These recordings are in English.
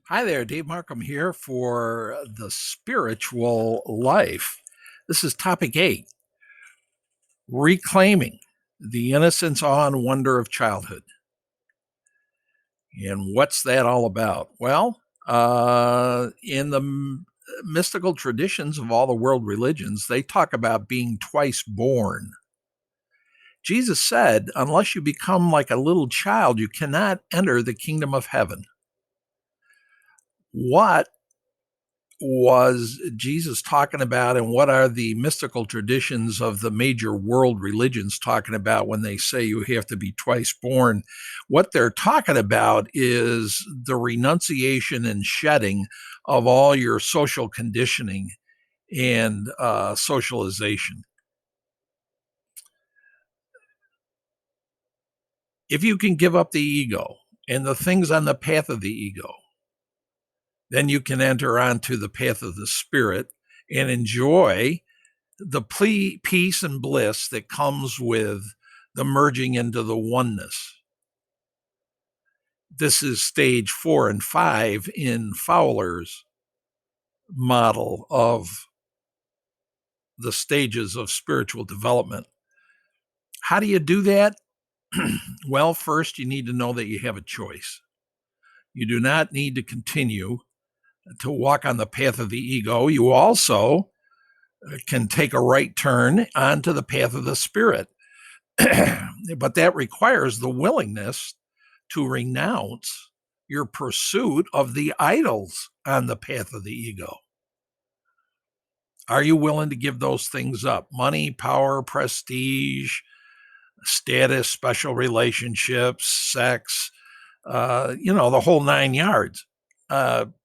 Hi there, Dave Markham here for the spiritual life. This is topic 8, reclaiming the innocence, awe, and wonder of childhood. And what's that all about? Well, in the mystical traditions of all the world religions, they talk about being twice born. Jesus said, unless you become like a little child, you cannot enter the kingdom of heaven. What was Jesus talking about, and what are the mystical traditions of the major world religions talking about when they say you have to be twice born? What they're talking about is the renunciation and shedding of all your social conditioning and socialization. If you can give up the ego and the things on the path of the ego, then you can enter onto the path of the spirit and enjoy the peace and bliss that comes with the merging into the oneness. This is stage 4 and 5 in Fowler's model of the stages of spiritual development. How do you do that? Well, first, you need to know that you have a choice. You do not need to continue to walk on the path of the ego. You also can take a right turn onto the path of the spirit. But that requires the willingness to renounce your pursuit of the idols on the path of the ego. Are you willing to give those things up? Money, power, prestige, status, special relationships, sex, the whole 9 yards.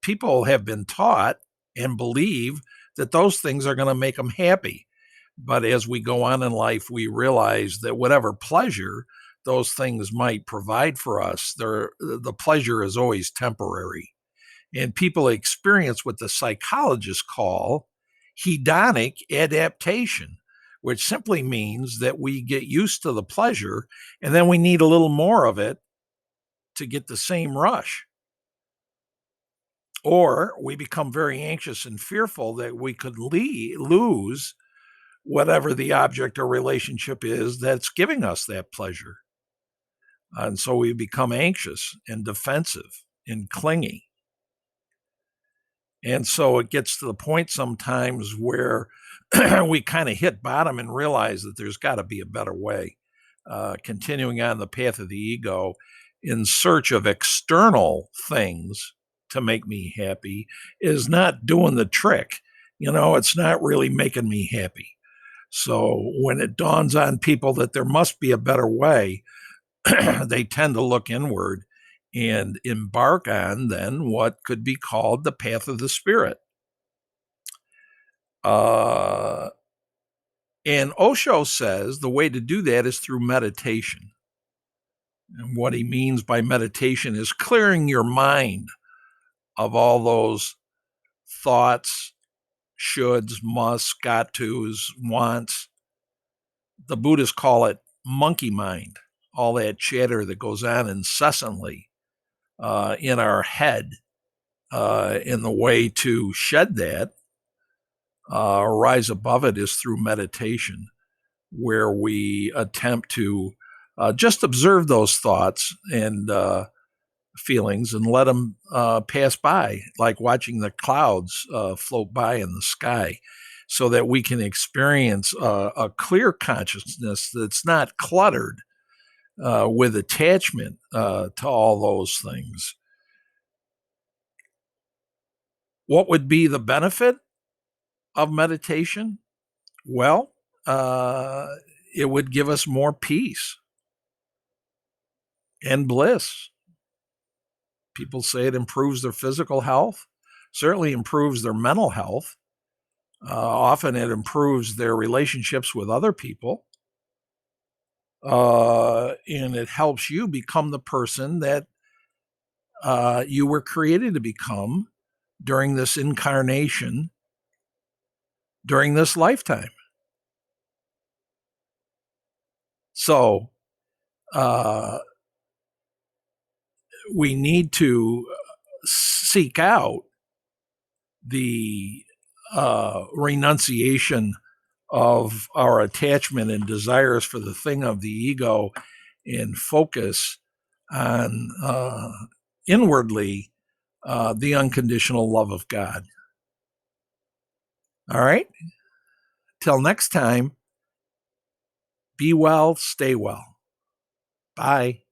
People have been taught and believe that those things are going to make them happy. But as we go on in life, we realize that whatever pleasure those things might provide for us, the pleasure is always temporary. And people experience what the psychologists call hedonic adaptation, which simply means that we get used to the pleasure and then we need a little more of it to get the same rush. Or we become very anxious and fearful that we could lose whatever the object or relationship is that's giving us that pleasure. And so we become anxious and defensive and clingy. And so it gets to the point sometimes where we kind of hit bottom and realize that there's got to be a better way. Continuing on the path of the ego in search of external things to make me happy is not doing the trick. It's not really making me happy. So when it dawns on people that there must be a better way, they tend to look inward and embark on then what could be called the path of the spirit. Uh, and Osho says the way to do that is through meditation. And what he means by meditation is clearing your mind of all those thoughts, shoulds, musts, got tos, wants. The Buddhists call it monkey mind, all that chatter that goes on incessantly in our head. And the way to shed that, rise above it, is through meditation, where we attempt to just observe those thoughts and feelings and let them pass by, like watching the clouds float by in the sky, so that we can experience a clear consciousness that's not cluttered with attachment to all those things. What would be the benefit of meditation? Well, it would give us more peace and bliss. People say it improves their physical health, certainly improves their mental health. Often it improves their relationships with other people. And it helps you become the person that you were created to become during this incarnation, during this lifetime. So uh, we need to seek out the renunciation of our attachment and desires for the thing of the ego and focus on inwardly the unconditional love of God. All right. Till next time, be well, stay well. Bye.